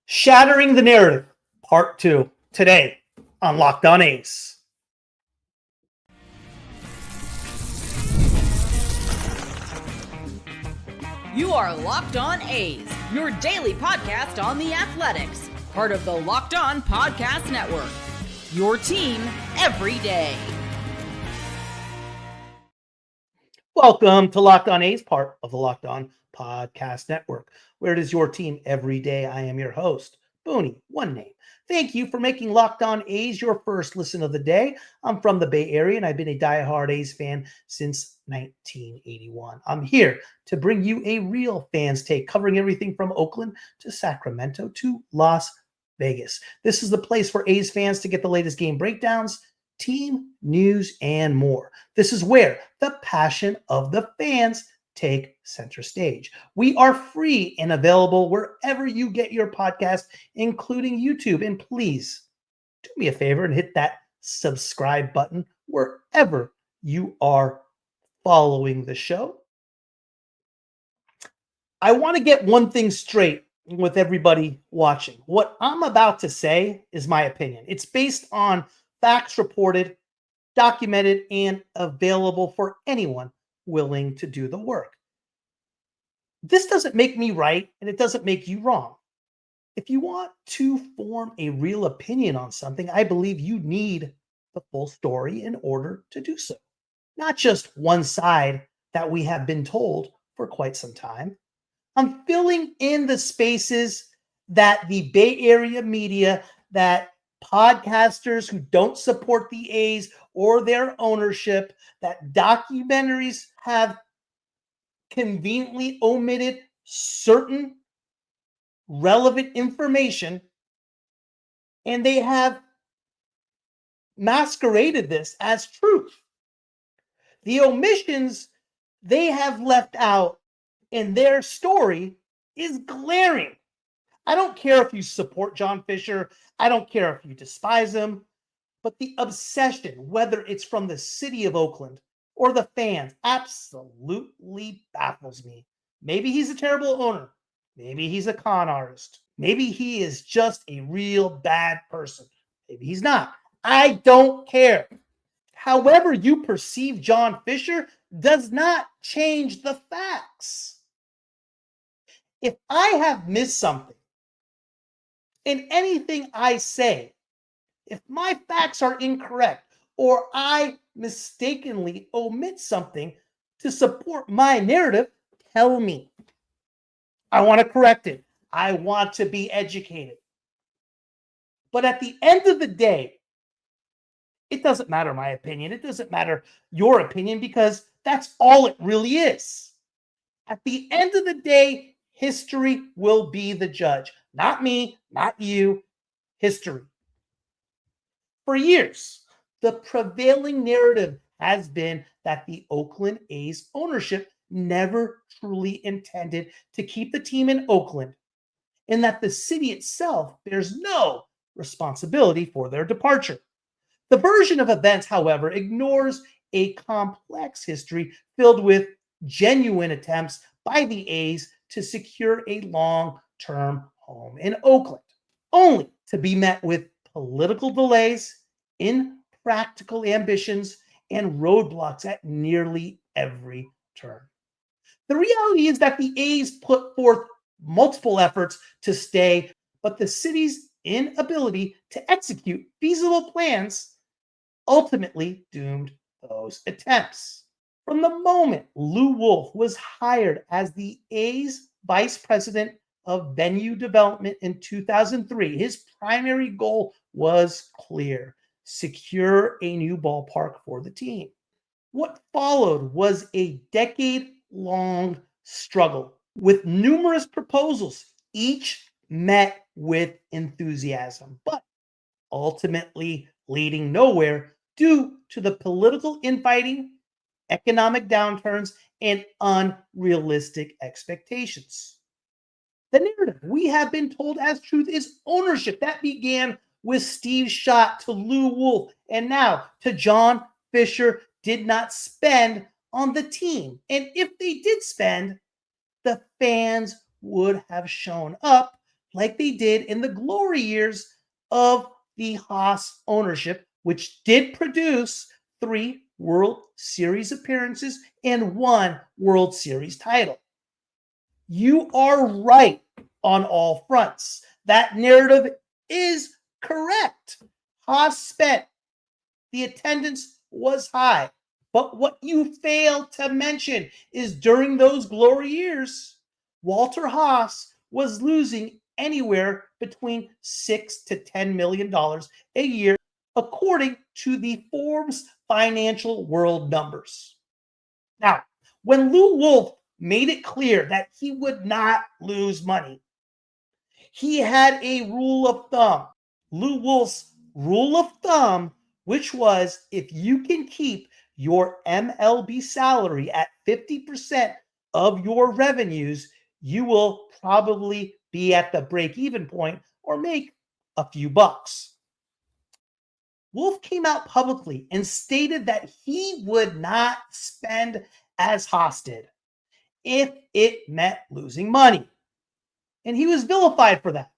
Shattering the Narrative, Part 2, today on Locked On A's. You are Locked On A's, your daily podcast on the Athletics, part of the Locked On Podcast Network, your team every day. Welcome to Locked On A's, part of the Locked On Podcast Network, where it is your team every day. I am your host, Booney, one name. Thank you for making Locked On A's your first listen of the day. I'm from the Bay Area, and I've been a diehard A's fan since 1981. I'm here to bring you a real fan's take, covering everything from Oakland to Sacramento to Las Vegas. This is the place for A's fans to get the latest game breakdowns, team news, and more. This is where the passion of the fans take center stage. We are free and available wherever you get your podcast, including YouTube. And please do me a favor and hit that subscribe button wherever you are following the show. I want to get one thing straight with everybody watching. What I'm about to say is my opinion. It's based on facts reported, documented, and available for anyone willing to do the work. This doesn't make me right, and it doesn't make you wrong. If you want to form a real opinion on something, I believe you need the full story in order to do so. Not just one side that we have been told for quite some time. I'm filling in the spaces that the Bay Area media, that podcasters who don't support the A's or their ownership, that documentaries have conveniently omitted certain relevant information, and they have masqueraded this as truth. The omissions they have left out in their story is glaring. I don't care if you support John Fisher. I don't care if you despise him. But the obsession, whether it's from the city of Oakland or the fans, absolutely baffles me. Maybe he's a terrible owner. Maybe he's a con artist. Maybe he is just a real bad person. Maybe he's not. I don't care. However you perceive John Fisher does not change the facts. If I have missed something in anything I say, if my facts are incorrect, or I mistakenly omit something to support my narrative, tell me. I want to correct it. I want to be educated. But at the end of the day, it doesn't matter my opinion. It doesn't matter your opinion, because that's all it really is. At the end of the day, history will be the judge. Not me, not you, history. For years, the prevailing narrative has been that the Oakland A's ownership never truly intended to keep the team in Oakland, and that the city itself bears no responsibility for their departure. The version of events, however, ignores a complex history filled with genuine attempts by the A's to secure a long-term home in Oakland, only to be met with political delays, impractical ambitions, and roadblocks at nearly every turn. The reality is that the A's put forth multiple efforts to stay, but the city's inability to execute feasible plans ultimately doomed those attempts. From the moment Lew Wolff was hired as the A's vice president of venue development in 2003, his primary goal was clear: secure a new ballpark for the team. What followed was a decade-long struggle with numerous proposals, each met with enthusiasm, but ultimately leading nowhere due to the political infighting, economic downturns, and unrealistic expectations. The narrative we have been told as truth is ownership that began with Steve Schott to Lew Wolff and now to John Fisher did not spend on the team. And if they did spend, the fans would have shown up like they did in the glory years of the Haas ownership, which did produce 3 World Series appearances and 1 World Series title. You are right on all fronts. That narrative is correct. Haas spent, the attendance was high. But what you fail to mention is during those glory years, Walter Haas was losing anywhere between $6 to $10 million a year, according to the Forbes Financial World numbers. Now, when Lew Wolff made it clear that he would not lose money, he had a rule of thumb. Lew Wolff's rule of thumb, which was if you can keep your MLB salary at 50% of your revenues, you will probably be at the break-even point or make a few bucks. Wolff came out publicly and stated that he would not spend as Haas did if it meant losing money. And he was vilified for that.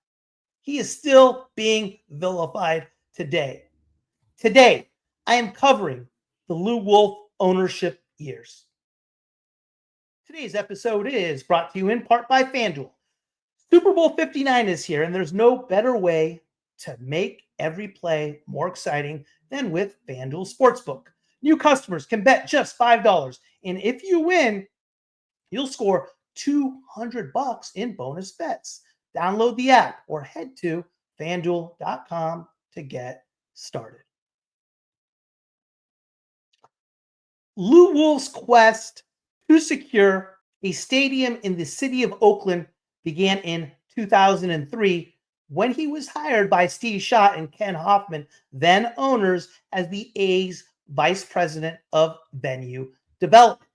He is still being vilified today. Today, I am covering the Lew Wolff ownership years. Today's episode is brought to you in part by FanDuel. Super Bowl 59 is here, and there's no better way to make every play more exciting than with FanDuel Sportsbook. New customers can bet just $5, and if you win, you'll score $200 in bonus bets. Download the app or head to fanduel.com to get started. Lew Wolff's quest to secure a stadium in the city of Oakland began in 2003 when he was hired by Steve Schott and Ken Hoffman, then owners, as the A's vice president of venue development.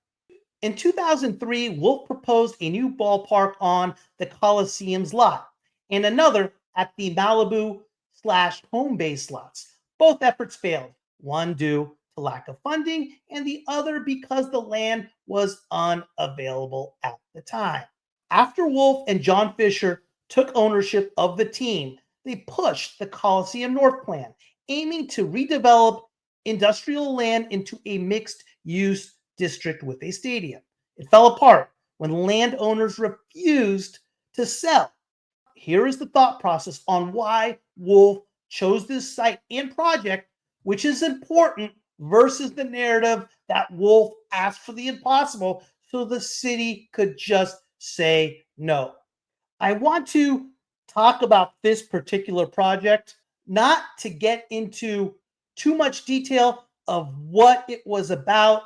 In 2003, Wolff proposed a new ballpark on the Coliseum's lot and another at the Malibu/home base lots. Both efforts failed, one due to lack of funding and the other because the land was unavailable at the time. After Wolff and Johnfisher took ownership of the team, they pushed the Coliseum North plan, aiming to redevelop industrial land into a mixed-use district with a stadium. It fell apart when landowners refused to sell. Here is the thought process on why Wolff chose this site and project, which is important, versus the narrative that Wolff asked for the impossible so the city could just say no. I want to talk about this particular project, not to get into too much detail of what it was about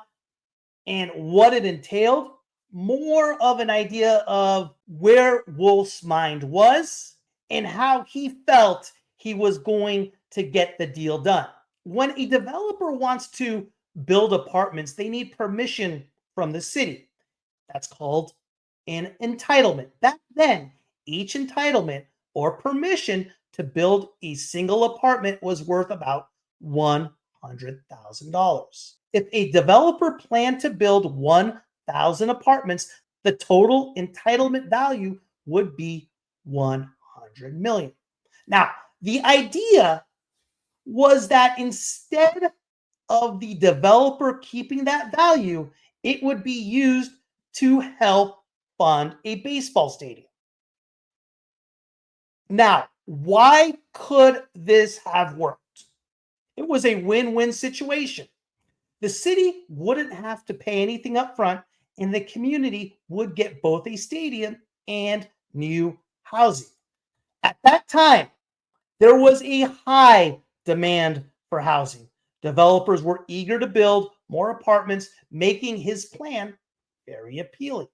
and what it entailed, more of an idea of where Wolff's mind was and how he felt he was going to get the deal done. When a developer wants to build apartments, they need permission from the city. That's called an entitlement. Back then, each entitlement or permission to build a single apartment was worth about $100,000. If a developer planned to build 1,000 apartments, the total entitlement value would be $100 million. Now, the idea was that instead of the developer keeping that value, it would be used to help fund a baseball stadium. Now, why could this have worked? It was a win-win situation. The city wouldn't have to pay anything up front, and the community would get both a stadium and new housing. At that time, there was a high demand for housing. Developers were eager to build more apartments, making his plan very appealing.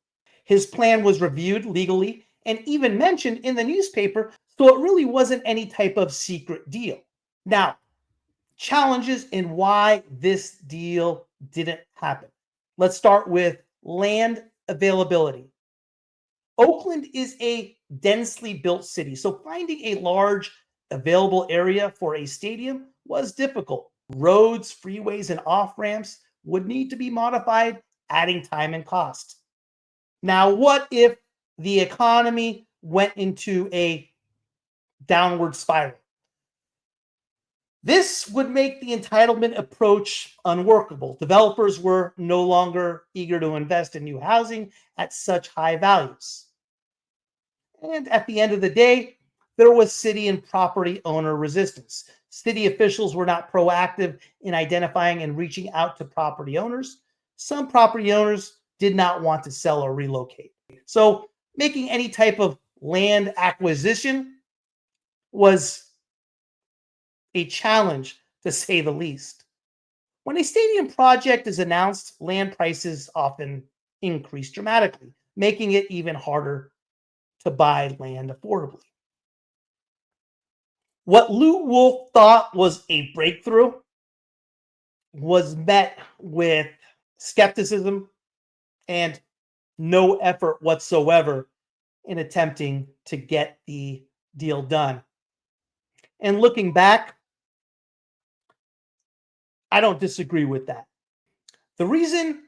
His plan was reviewed legally and even mentioned in the newspaper, so it really wasn't any type of secret deal. Now, challenges and why this deal didn't happen. Let's start with land availability. Oakland is a densely built city, so finding a large available area for a stadium was difficult. Roads, freeways, and off-ramps would need to be modified, adding time and cost. Now, what if the economy went into a downward spiral. This would make the entitlement approach unworkable. Developers were no longer eager to invest in new housing at such high values. And at the end of the day, there was city and property owner resistance. City officials were not proactive in identifying and reaching out to property owners. Some property owners did not want to sell or relocate. So making any type of land acquisition was a challenge, to say the least. When a stadium project is announced, land prices often increase dramatically, making it even harder to buy land affordably. What Lew Wolff thought was a breakthrough was met with skepticism and no effort whatsoever in attempting to get the deal done. And looking back, I don't disagree with that. The reason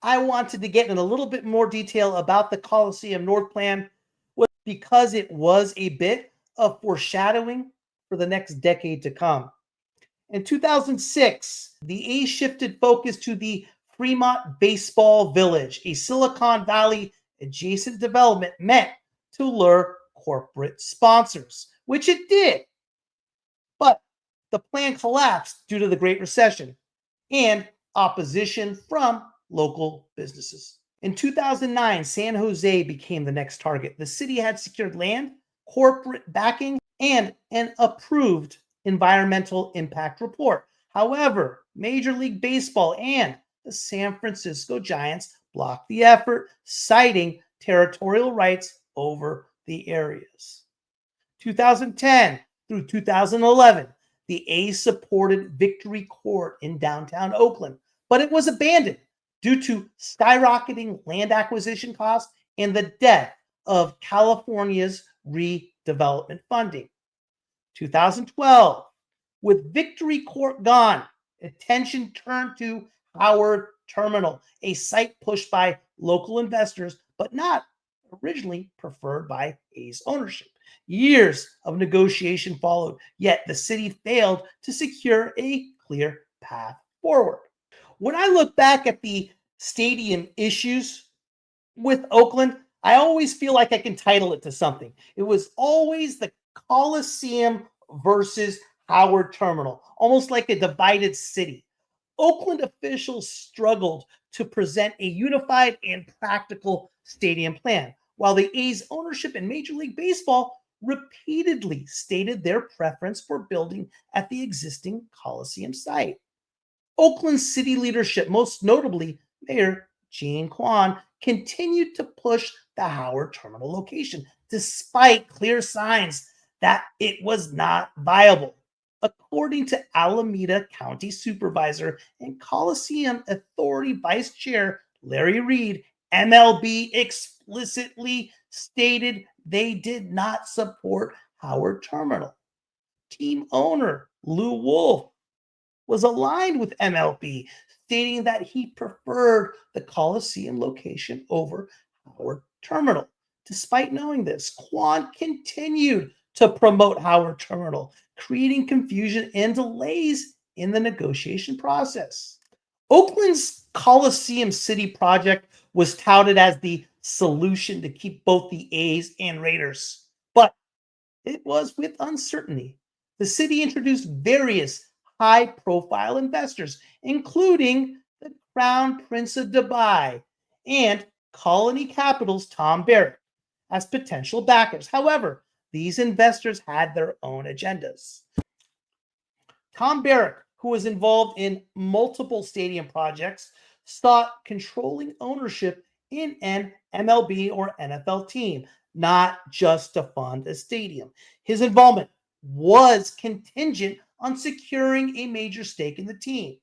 I wanted to get in a little bit more detail about the Coliseum North plan was because it was a bit of foreshadowing for the next decade to come. In 2006, the A's shifted focus to the Fremont Baseball Village, a Silicon Valley adjacent development meant to lure corporate sponsors, which it did. But the plan collapsed due to the Great Recession and opposition from local businesses. In 2009, San Jose became the next target. The city had secured land, corporate backing, and an approved environmental impact report. However, Major League Baseball and the San Francisco Giants blocked the effort, citing territorial rights over the areas. 2010 through 2011, the A's supported Victory Court in downtown Oakland, but it was abandoned due to skyrocketing land acquisition costs and the death of California's redevelopment funding. 2012, with Victory Court gone, attention turned to Howard Terminal, a site pushed by local investors, but not originally preferred by A's ownership. Years of negotiation followed, yet the city failed to secure a clear path forward. When I look back at the stadium issues with Oakland, I always feel like I can title it to something. It was always the Coliseum versus Howard Terminal, almost like a divided city. Oakland officials struggled to present a unified and practical stadium plan, while the A's ownership in Major League Baseball repeatedly stated their preference for building at the existing Coliseum site. Oakland city leadership, most notably Mayor Gene Kwan, continued to push the Howard Terminal location, despite clear signs that it was not viable. According to Alameda County Supervisor and Coliseum Authority Vice Chair Larry Reed, MLB explicitly stated they did not support Howard Terminal. Team owner Lew Wolff was aligned with MLB, stating that he preferred the Coliseum location over Howard Terminal. Despite knowing this, Kwan continued to promote Howard Terminal, creating confusion and delays in the negotiation process. Oakland's Coliseum City project was touted as the solution to keep both the A's and Raiders, but it was with uncertainty. The city introduced various high-profile investors, including the Crown Prince of Dubai and Colony Capital's Tom Barrack, as potential backers. However, these investors had their own agendas. Tom Barrack, who was involved in multiple stadium projects, sought controlling ownership in an MLB or NFL team, not just to fund a stadium. His involvement was contingent on securing a major stake in the team.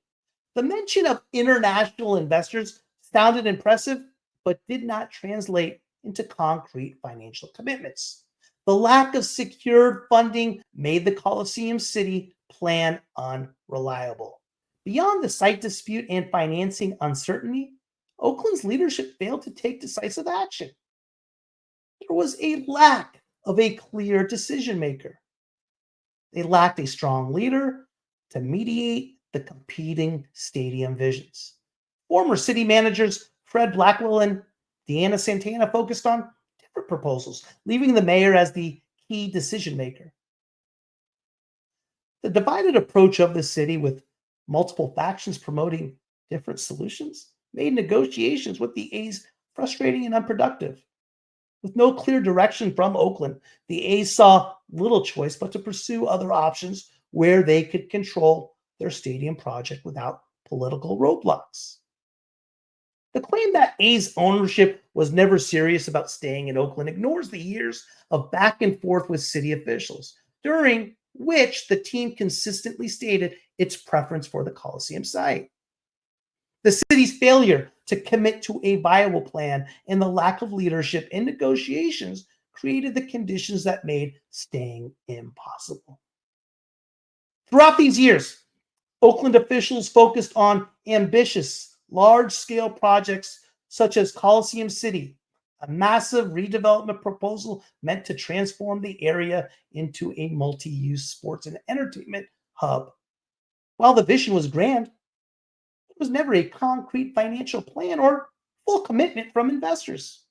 The mention of international investors sounded impressive, but did not translate into concrete financial commitments. The lack of secured funding made the Coliseum City plan unreliable. Beyond the site dispute and financing uncertainty, Oakland's leadership failed to take decisive action. There was a lack of a clear decision maker. They lacked a strong leader to mediate the competing stadium visions. Former city managers Fred Blackwell and Deanna Santana focused on different proposals, leaving the mayor as the key decision maker. The divided approach of the city, with multiple factions promoting different solutions, made negotiations with the A's frustrating and unproductive. With no clear direction from Oakland, the A's saw little choice but to pursue other options where they could control their stadium project without political roadblocks. The claim that A's ownership was never serious about staying in Oakland ignores the years of back and forth with city officials, during which the team consistently stated its preference for the Coliseum site. The city's failure to commit to a viable plan and the lack of leadership in negotiations created the conditions that made staying impossible. Throughout these years, Oakland officials focused on ambitious, large-scale projects such as Coliseum City, a massive redevelopment proposal meant to transform the area into a multi-use sports and entertainment hub. While the vision was grand, there was never a concrete financial plan or full commitment from investors.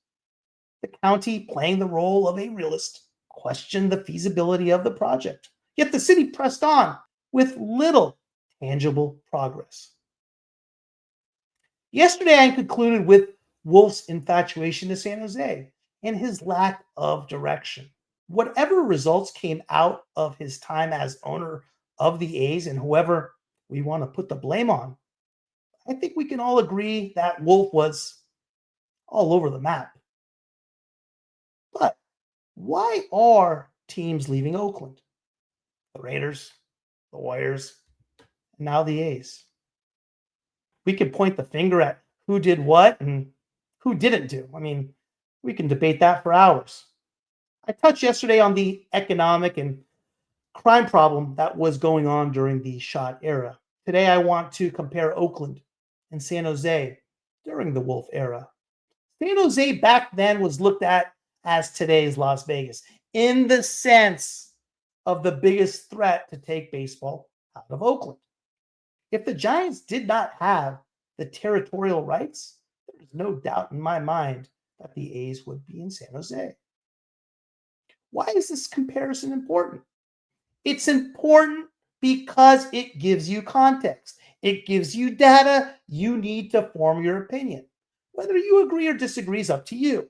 The county, playing the role of a realist, questioned the feasibility of the project. Yet the city pressed on with little tangible progress. Yesterday, I concluded with Wolff's infatuation to San Jose and his lack of direction. Whatever results came out of his time as owner of the A's, and whoever we want to put the blame on, I think we can all agree that Wolff was all over the map. But why are teams leaving Oakland? The Raiders, the Warriors, and now the A's. We can point the finger at who did what and who didn't do. I mean, we can debate that for hours. I touched yesterday on the economic and crime problem that was going on during the Schott era. Today, I want to compare Oakland and San Jose during the Wolff era. San Jose back then was looked at as today's Las Vegas in the sense of the biggest threat to take baseball out of Oakland. If the Giants did not have the territorial rights, there's no doubt in my mind that the A's would be in San Jose. Why is this comparison important? It's important because it gives you context. It gives you data you need to form your opinion. Whether you agree or disagree is up to you.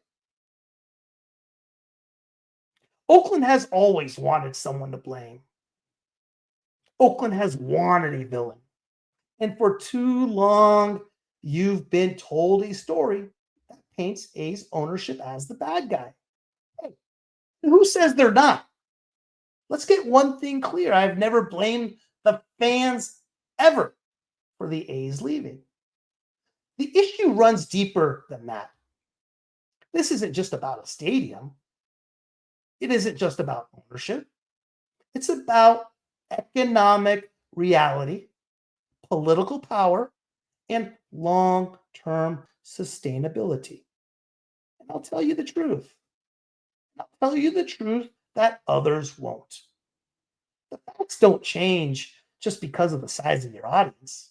Oakland has always wanted someone to blame. Oakland has wanted a villain. And for too long, you've been told a story that paints A's ownership as the bad guy. Hey, who says they're not? Let's get one thing clear. I've never blamed the fans ever for the A's leaving. The issue runs deeper than that. This isn't just about a stadium. It isn't just about ownership. It's about economic reality, political power, and long-term sustainability. And I'll tell you the truth. I'll tell you the truth that others won't. The facts don't change just because of the size of your audience.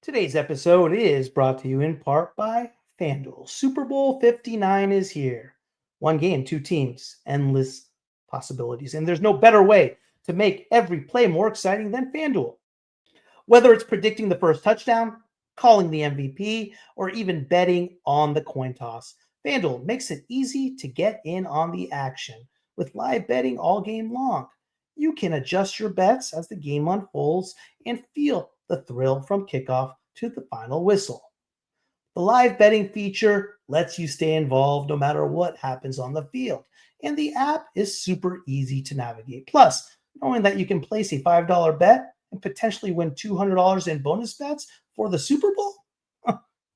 Today's episode is brought to you in part by FanDuel. Super Bowl 59 is here. One game, two teams, endless possibilities. And there's no better way to make every play more exciting than FanDuel. Whether it's predicting the first touchdown, calling the MVP, or even betting on the coin toss, FanDuel makes it easy to get in on the action. With live betting all game long, you can adjust your bets as the game unfolds and feel the thrill from kickoff to the final whistle. The live betting feature lets you stay involved no matter what happens on the field, and the app is super easy to navigate. Plus, knowing that you can place a $5 bet and potentially win $200 in bonus bets for the Super Bowl,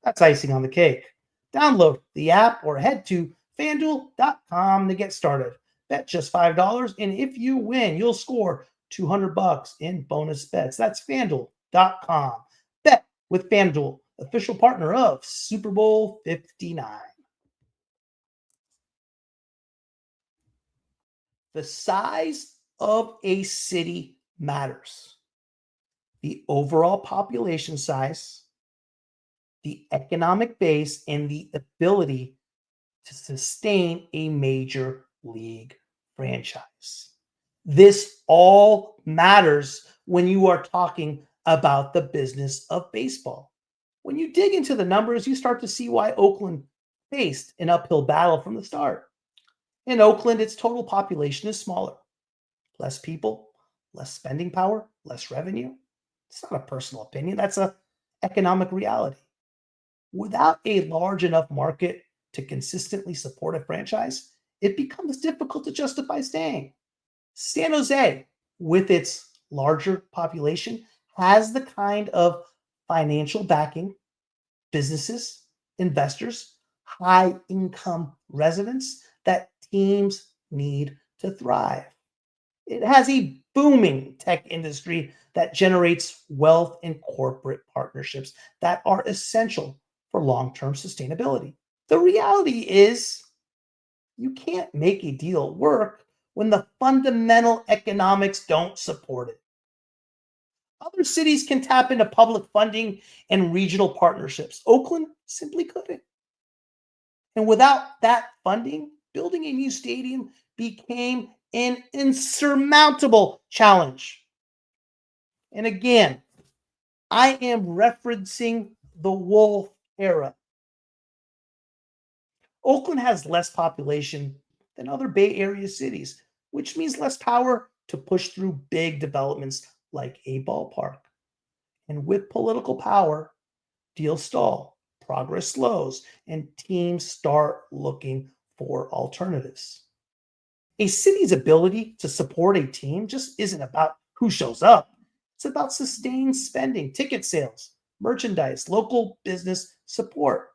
that's icing on the cake. Download the app or head to FanDuel.com to get started. Bet just $5, and if you win, you'll score $200 in bonus bets. That's FanDuel.com. Bet with FanDuel, official partner of Super Bowl 59. The size of a city matters. The overall population size, the economic base, and the ability to sustain a major league franchise. This all matters when you are talking about the business of baseball. When you dig into the numbers, you start to see why Oakland faced an uphill battle from the start. In Oakland, its total population is smaller. Less people, less spending power, less revenue. It's not a personal opinion, that's a economic reality. Without a large enough market to consistently support a franchise, it becomes difficult to justify staying. San Jose, with its larger population, has the kind of financial backing, businesses, investors, high income residents that teams need to thrive. It has a booming tech industry that generates wealth and corporate partnerships that are essential for long term sustainability. The reality is, you can't make a deal work when the fundamental economics don't support it. Other cities can tap into public funding and regional partnerships. Oakland simply couldn't. And without that funding, building a new stadium became an insurmountable challenge. And again, I am referencing the Wolff era. Oakland has less population than other Bay Area cities, which means less power to push through big developments like a ballpark. And with political power, deals stall, progress slows, and teams start looking for alternatives. A city's ability to support a team just isn't about who shows up. It's about sustained spending, ticket sales, merchandise, local business support.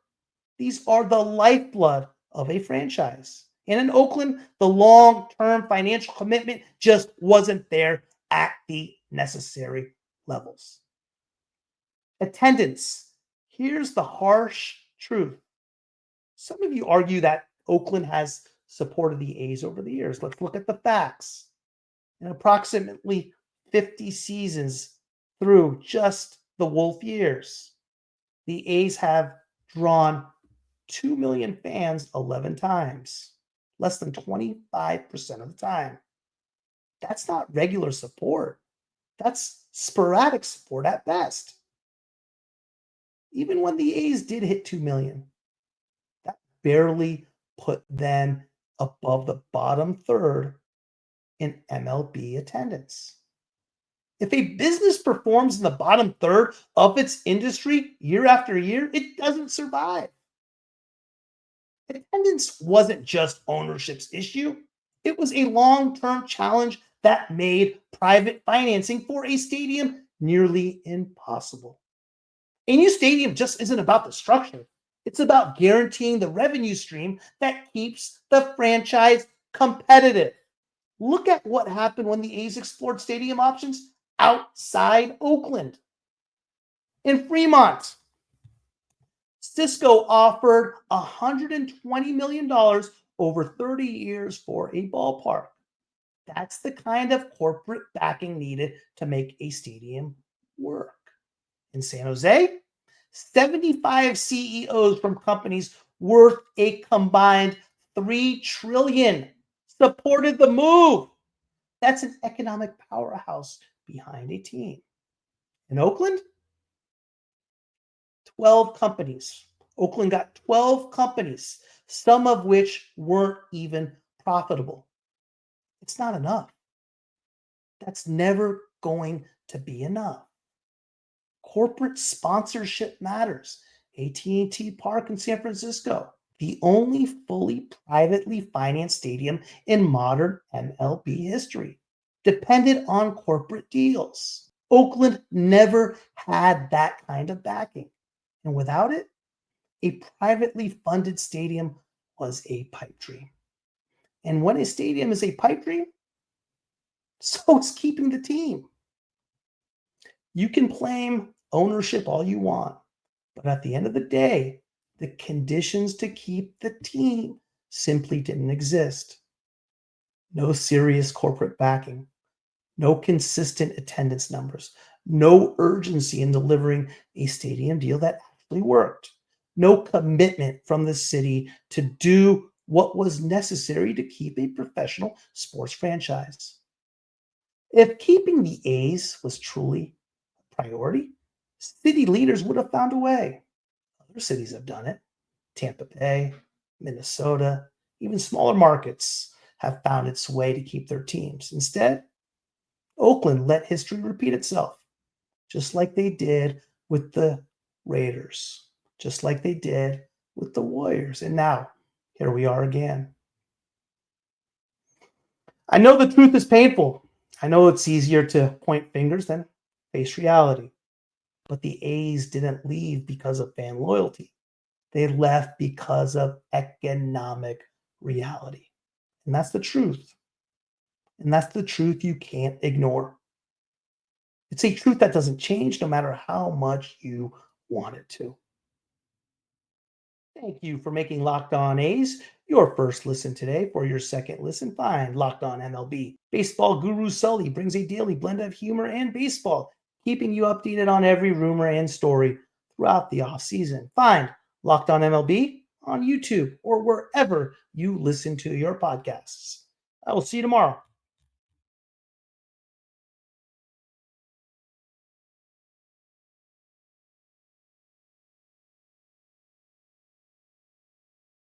These are the lifeblood of a franchise. And in Oakland, the long term financial commitment just wasn't there at the necessary levels. Attendance. Here's the harsh truth. Some of you argue that Oakland has supported the A's over the years. Let's look at the facts. In approximately 50 seasons through just the Wolff years, the A's have drawn 2 million fans 11 times, less than 25% of the time. That's not regular support. That's sporadic support at best. Even when the A's did hit 2 million, that barely put them above the bottom third in MLB attendance. If a business performs in the bottom third of its industry year after year, it doesn't survive. Attendance wasn't just ownership's issue, it was a long term challenge that made private financing for a stadium nearly impossible. A new stadium just isn't about the structure, it's about guaranteeing the revenue stream that keeps the franchise competitive. Look at what happened when the A's explored stadium options outside Oakland. In Fremont, Cisco offered $120 million over 30 years for a ballpark. That's the kind of corporate backing needed to make a stadium work. In San Jose, 75 CEOs from companies worth a combined $3 trillion supported the move. That's an economic powerhouse behind a team. In Oakland, 12 companies. Oakland got 12 companies, some of which weren't even profitable. It's not enough. That's never going to be enough. Corporate sponsorship matters. AT&T Park in San Francisco, the only fully privately financed stadium in modern MLB history, depended on corporate deals. Oakland never had that kind of backing. And without it, a privately funded stadium was a pipe dream. And when a stadium is a pipe dream, so is keeping the team. You can claim ownership all you want, but at the end of the day, the conditions to keep the team simply didn't exist. No serious corporate backing, no consistent attendance numbers, no urgency in delivering a stadium deal that actually worked, no commitment from the city to do what was necessary to keep a professional sports franchise. If keeping the A's was truly a priority, city leaders would have found a way. Other cities have done it. Tampa Bay, Minnesota, even smaller markets have found its way to keep their teams. Instead, Oakland let history repeat itself, just like they did with the Raiders, just like they did with the Warriors. And now, here we are again. I know the truth is painful. I know it's easier to point fingers than face reality. But the A's didn't leave because of fan loyalty. They left because of economic reality. And that's the truth. And that's the truth you can't ignore. It's a truth that doesn't change no matter how much you want it to. Thank you for making Locked On A's your first listen today. For your second listen, find Locked On MLB. Baseball guru Sully brings a daily blend of humor and baseball, keeping you updated on every rumor and story throughout the offseason. Find Locked On MLB on YouTube or wherever you listen to your podcasts. I will see you tomorrow.